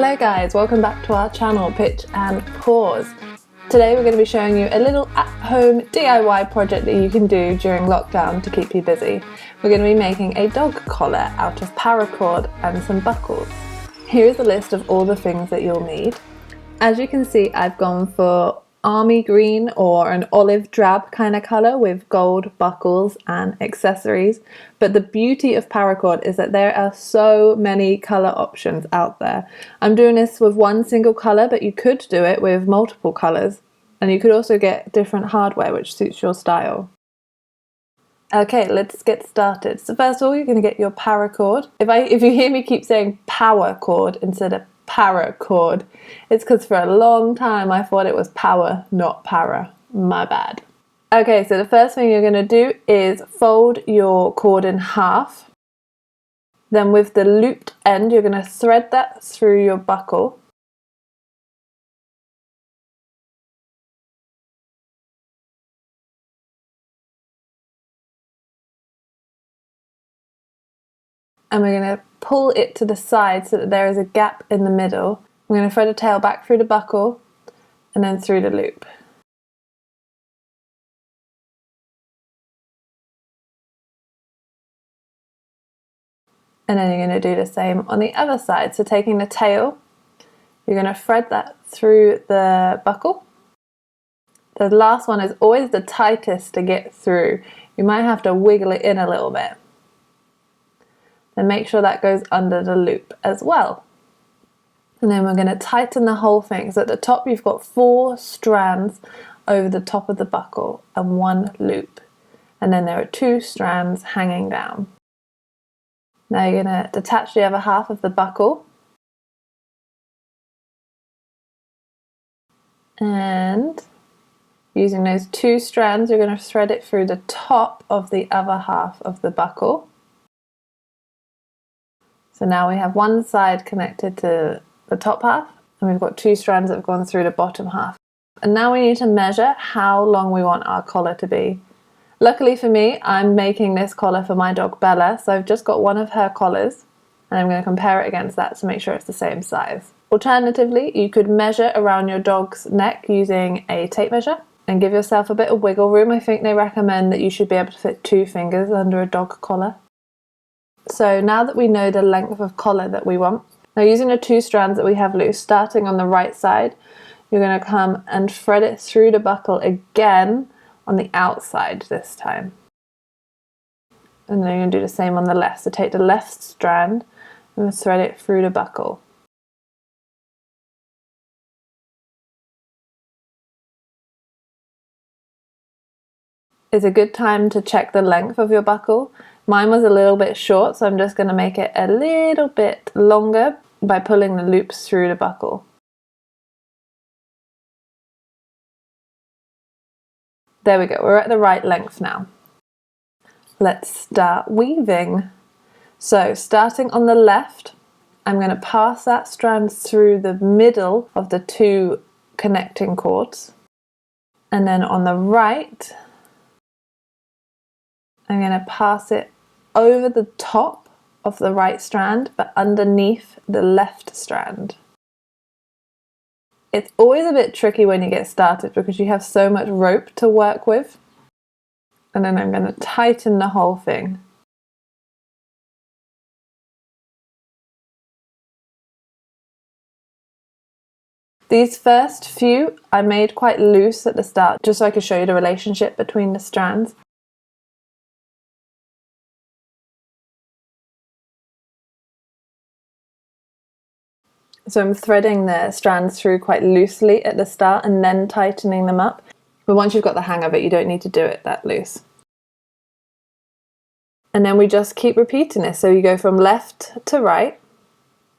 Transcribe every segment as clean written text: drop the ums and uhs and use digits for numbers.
Hello guys, welcome back to our channel Pitch and Paws. Today we're going to be showing you a little at-home DIY project that you can do during lockdown to keep you busy. We're going to be making a dog collar out of paracord and some buckles. Here's a list of all the things that you'll need. As you can see, I've gone for army green or an olive drab kind of colour with gold buckles and accessories. But the beauty of paracord is that there are so many colour options out there. I'm doing this with one single colour, but you could do it with multiple colours, and you could also get different hardware which suits your style. Okay, let's get started. So first of all, you're going to get your paracord. If you hear me keep saying power cord instead of paracord, it's because for a long time I thought it was power, not para. My bad. Okay, so the first thing you're going to do is fold your cord in half. Then with the looped end, you're going to thread that through your buckle. And we're going to pull it to the side so that there is a gap in the middle. I'm going to thread a tail back through the buckle and then through the loop. And then you're going to do the same on the other side. So taking the tail, you're going to thread that through the buckle. The last one is always the tightest to get through. You might have to wiggle it in a little bit. And make sure that goes under the loop as well. And then we're going to tighten the whole thing. So at the top you've got 4 strands over the top of the buckle and 1 loop. And then there are 2 strands hanging down. Now you're going to detach the other half of the buckle. And using those 2 strands, you're going to thread it through the top of the other half of the buckle. So now we have one side connected to the top half, and we've got 2 strands that have gone through the bottom half. And now we need to measure how long we want our collar to be. Luckily for me, I'm making this collar for my dog Bella, so I've just got one of her collars, and I'm going to compare it against that to make sure it's the same size. Alternatively, you could measure around your dog's neck using a tape measure and give yourself a bit of wiggle room. I think they recommend that you should be able to fit 2 fingers under a dog collar. So now that we know the length of collar that we want, now using the 2 strands that we have loose, starting on the right side, you're going to come and thread it through the buckle again on the outside this time. And then you're going to do the same on the left. So take the left strand and thread it through the buckle. It's a good time to check the length of your buckle. Mine was a little bit short, so I'm just going to make it a little bit longer by pulling the loops through the buckle. There we go, we're at the right length now. Let's start weaving. So starting on the left, I'm going to pass that strand through the middle of the 2 connecting cords. And then on the right, I'm going to pass it over the top of the right strand, but underneath the left strand. It's always a bit tricky when you get started because you have so much rope to work with. And then I'm going to tighten the whole thing. These first few I made quite loose at the start, just so I could show you the relationship between the strands. So I'm threading the strands through quite loosely at the start and then tightening them up. But once you've got the hang of it, you don't need to do it that loose. And then we just keep repeating this. So you go from left to right,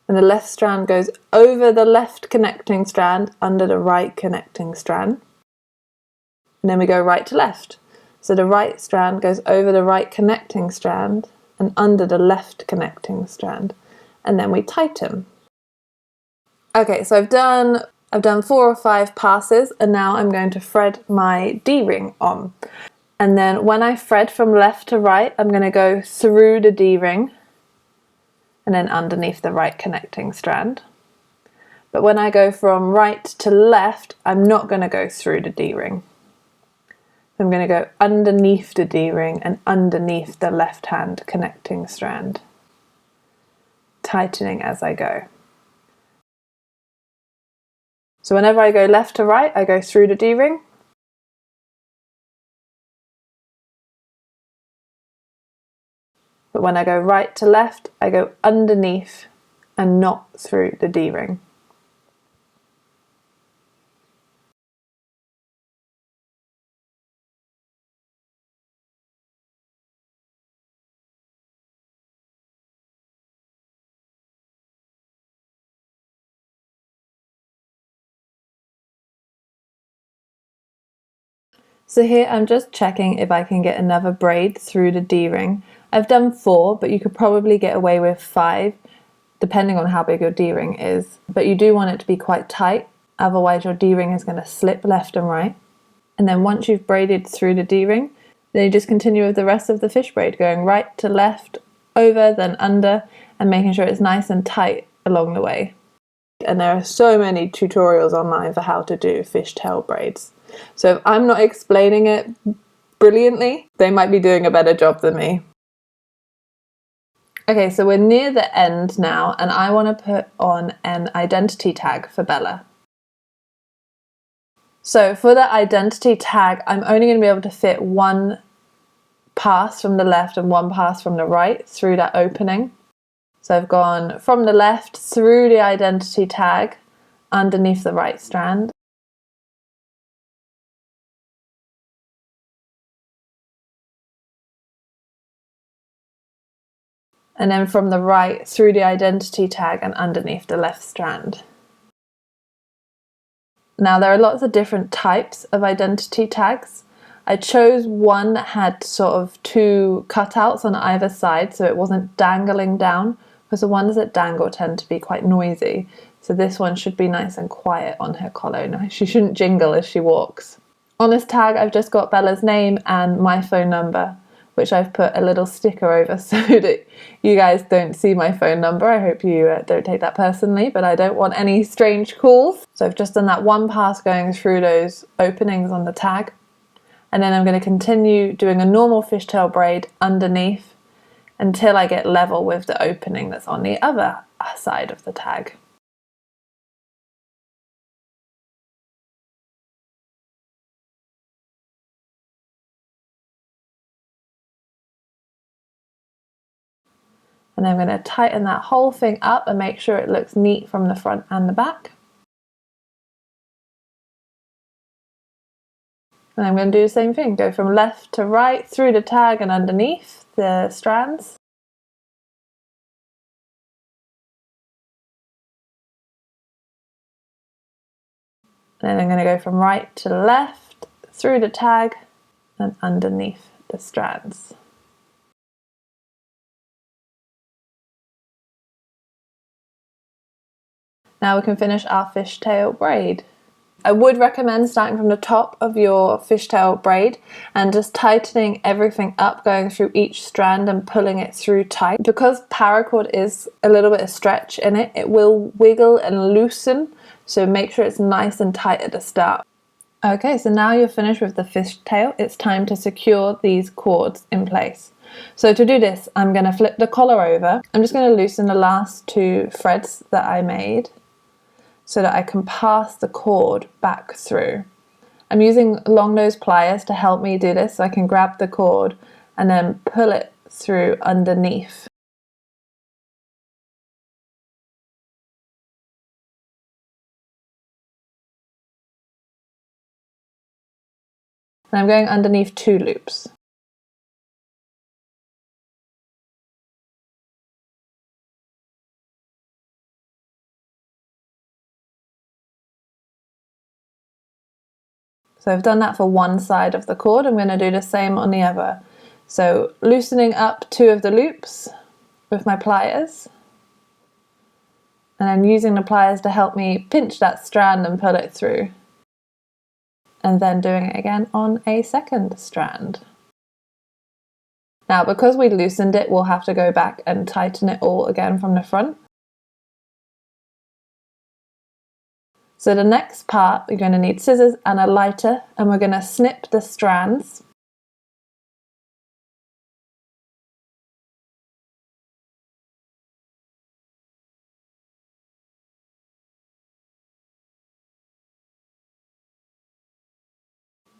and the left strand goes over the left connecting strand, under the right connecting strand. And then we go right to left. So the right strand goes over the right connecting strand and under the left connecting strand. And then we tighten. Okay, so I've done 4 or 5 passes, and now I'm going to thread my D-ring on. And then when I thread from left to right, I'm going to go through the D-ring and then underneath the right connecting strand. But when I go from right to left, I'm not going to go through the D-ring. I'm going to go underneath the D-ring and underneath the left hand connecting strand, tightening as I go. So whenever I go left to right, I go through the D-ring. But when I go right to left, I go underneath and not through the D-ring. So here I'm just checking if I can get another braid through the D-ring. I've done 4, but you could probably get away with 5, depending on how big your D-ring is. But you do want it to be quite tight, otherwise your D-ring is going to slip left and right. And then once you've braided through the D-ring, then you just continue with the rest of the fish braid, going right to left, over, then under, and making sure it's nice and tight along the way. And there are so many tutorials online for how to do fishtail braids. So if I'm not explaining it brilliantly, they might be doing a better job than me. Okay, so we're near the end now, and I want to put on an identity tag for Bella. So for the identity tag, I'm only going to be able to fit one pass from the left and one pass from the right through that opening. So I've gone from the left through the identity tag underneath the right strand. And then from the right through the identity tag and underneath the left strand. Now there are lots of different types of identity tags. I chose one that had sort of 2 cutouts on either side so it wasn't dangling down, because the ones that dangle tend to be quite noisy. So this one should be nice and quiet on her collar. No, she shouldn't jingle as she walks. On this tag I've just got Bella's name and my phone number, which I've put a little sticker over so that you guys don't see my phone number. I hope you don't take that personally, but I don't want any strange calls. So I've just done that one pass going through those openings on the tag. And then I'm going to continue doing a normal fishtail braid underneath until I get level with the opening that's on the other side of the tag. And I'm going to tighten that whole thing up and make sure it looks neat from the front and the back. And I'm going to do the same thing, go from left to right through the tag and underneath the strands. And then I'm going to go from right to left through the tag and underneath the strands. Now we can finish our fishtail braid. I would recommend starting from the top of your fishtail braid and just tightening everything up, going through each strand and pulling it through tight. Because paracord is a little bit of stretch in it, it will wiggle and loosen, so make sure it's nice and tight at the start. Okay, so now you're finished with the fishtail, it's time to secure these cords in place. So to do this, I'm going to flip the collar over. I'm just going to loosen the last 2 threads that I made, so that I can pass the cord back through. I'm using long nose pliers to help me do this, so I can grab the cord and then pull it through underneath. And I'm going underneath 2 loops. So I've done that for one side of the cord. I'm going to do the same on the other. So loosening up 2 of the loops with my pliers, and then using the pliers to help me pinch that strand and pull it through. And then doing it again on a second strand. Now because we loosened it, we'll have to go back and tighten it all again from the front. So the next part, you're going to need scissors and a lighter, and we're going to snip the strands.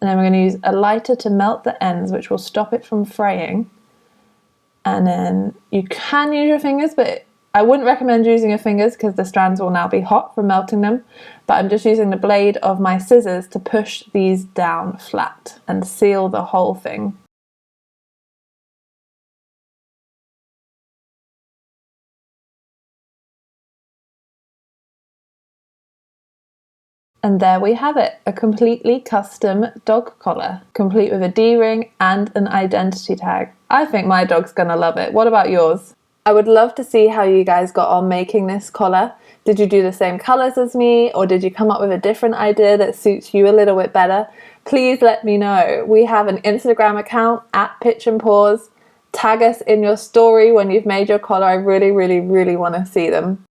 And then we're going to use a lighter to melt the ends, which will stop it from fraying. And then you can use your fingers, but I wouldn't recommend using your fingers because the strands will now be hot from melting them. But I'm just using the blade of my scissors to push these down flat and seal the whole thing. And there we have it, a completely custom dog collar, complete with a D-ring and an identity tag. I think my dog's gonna love it. What about yours? I would love to see how you guys got on making this collar. Did you do the same colors as me, or did you come up with a different idea that suits you a little bit better? Please let me know. We have an Instagram account at Pitch and Paws. Tag us in your story when you've made your collar. I really, really, really want to see them.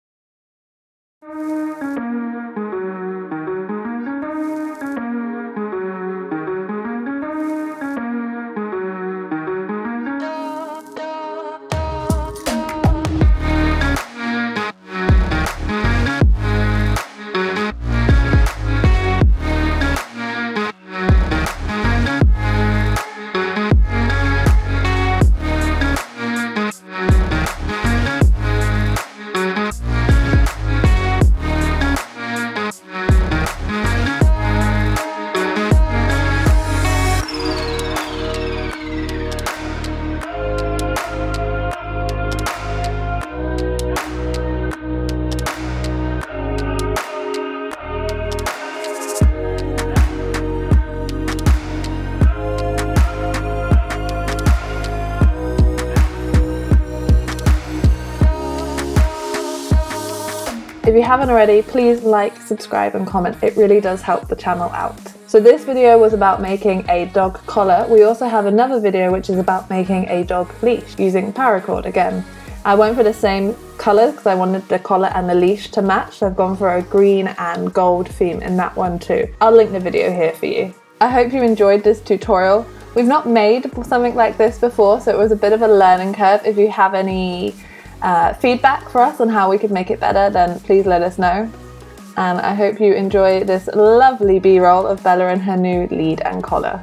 If you haven't already, please like, subscribe and comment. It really does help the channel out. So this video was about making a dog collar. We also have another video which is about making a dog leash using paracord again. I went for the same colours because I wanted the collar and the leash to match. So I've gone for a green and gold theme in that one too. I'll link the video here for you. I hope you enjoyed this tutorial. We've not made something like this before, so it was a bit of a learning curve. If you have any feedback for us on how we could make it better, then please let us know. And I hope you enjoy this lovely B-roll of Bella and her new lead and collar.